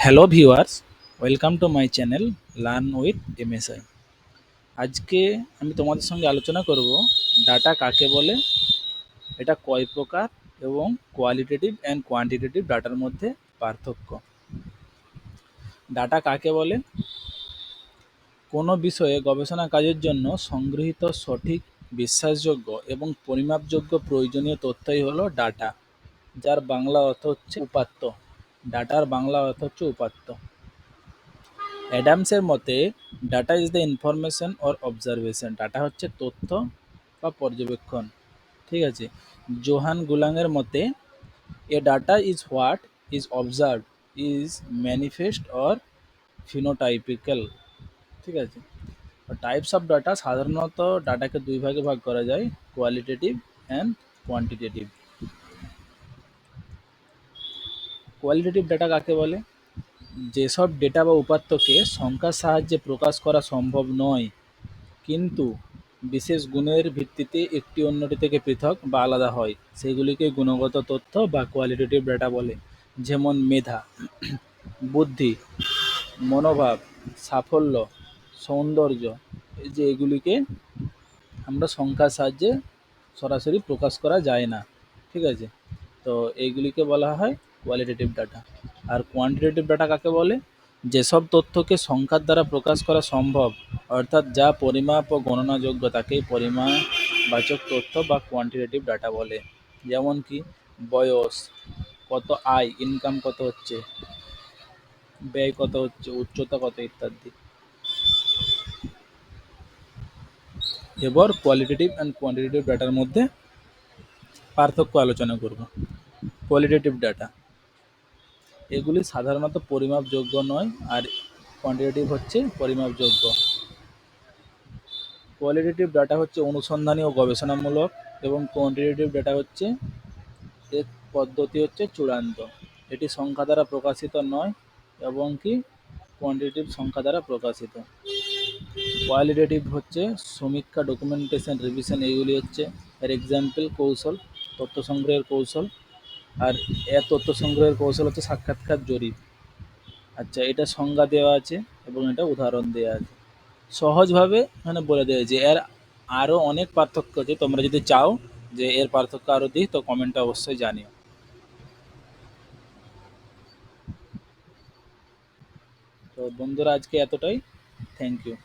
Hello viewers, welcome to my channel learn with MSI. আজকে আমি তোমাদের সঙ্গে আলোচনা করব ডাটা কাকে বলে, এটা কয় প্রকার এবং কোয়ালিটেটিভ অ্যান্ড কোয়ান্টিটেটিভ ডাটার মধ্যে পার্থক্য। ডাটা কাকে বলে? কোনো বিষয়ে গবেষণা কাজের জন্য সংগৃহীত সঠিক, বিশ্বাসযোগ্য এবং পরিমাপযোগ্য প্রয়োজনীয় তথ্যই হলো ডাটা, যার বাংলা অর্থ হচ্ছে উপাত্ত। ডাটার বাংলা অর্থ হচ্ছে উপাত্ত। অ্যাডামসের মতে data is the information or observation. Data হচ্ছে তথ্য বা পর্যবেক্ষণ, ঠিক আছে। জোহান গুলাংয়ের মতে a data is what is observe is manifest or phenotypical, ঠিক আছে। টাইপস অফ ডাটা, সাধারণত ডাটাকে দুই ভাগে ভাগ করা যায়, qualitative and quantitative. Qualitative data কাকে বলে? যেসব ডেটা বা উপাত্তকে সংখ্যার সাহায্যে প্রকাশ করা সম্ভব নয়, কিন্তু বিশেষ গুণের ভিত্তিতে একটি অন্যটি থেকে পৃথক বা আলাদা হয়, সেগুলিকে গুণগত তথ্য বা কোয়ালিটেটিভ ডেটা বলে। যেমন মেধা, বুদ্ধি, মনোভাব, সাফল্য, সৌন্দর্য, এই যে এগুলিকে আমরা সংখ্যার সাহায্যে সরাসরি প্রকাশ করা যায় না, ঠিক আছে। তো এইগুলিকে বলা হয় কোয়ালিটেটিভ ডাটা। আর কোয়ান্টিটেটিভ ডাটা কাকে বলে? যেসব তথ্যকে সংখ্যার দ্বারা প্রকাশ করা সম্ভব, অর্থাৎ যা পরিমাপ ও গণনাযোগ্য, তাকেই পরিমাপবাচক তথ্য বা কোয়ান্টিটেটিভ ডাটা বলে। যেমন কি বয়স, কত আয়, ইনকাম কত হচ্ছে, ব্যয় কত হচ্ছে, উচ্চতা কত, ইত্যাদি। এবার কোয়ালিটেটিভ অ্যান্ড কোয়ান্টিটেটিভ ডাটার মধ্যে পার্থক্য আলোচনা করব। কোয়ালিটেটিভ ডাটা, এগুলি সাধারণত পরিমাপযোগ্য নয়, আর কোয়ান্টিটেটিভ হচ্ছে পরিমাপযোগ্য। কোয়ালিটেটিভ ডাটা হচ্ছে অনুসন্ধানী ও গবেষণামূলক, এবং কোয়ান্টিটেটিভ ডাটা হচ্ছে এর পদ্ধতি হচ্ছে চূড়ান্ত। এটি সংখ্যা দ্বারা প্রকাশিত নয়, এবং কি কোয়ান্টিটেটিভ সংখ্যা দ্বারা প্রকাশিত। কোয়ালিটেটিভ হচ্ছে সমীক্ষা, ডকুমেন্টেশন, রিভিশন, এইগুলি হচ্ছে এর এক্সাম্পল, কৌশল, তথ্য সংগ্রহের কৌশল। আর এর তথ্য সংগ্রহের কৌশল হচ্ছে সাক্ষাৎকার, জরিপ। আচ্ছা, এটা সংজ্ঞা দেওয়া আছে এবং এটা উদাহরণ দেওয়া আছে। সহজভাবে মানে বলে দেওয়া যে এর আরও অনেক পার্থক্য আছে। তোমরা যদি চাও যে এর পার্থক্য আরও দিই, তো কমেন্টে অবশ্যই জানিও। তো বন্ধুরা, আজকে এতটাই। Thank you.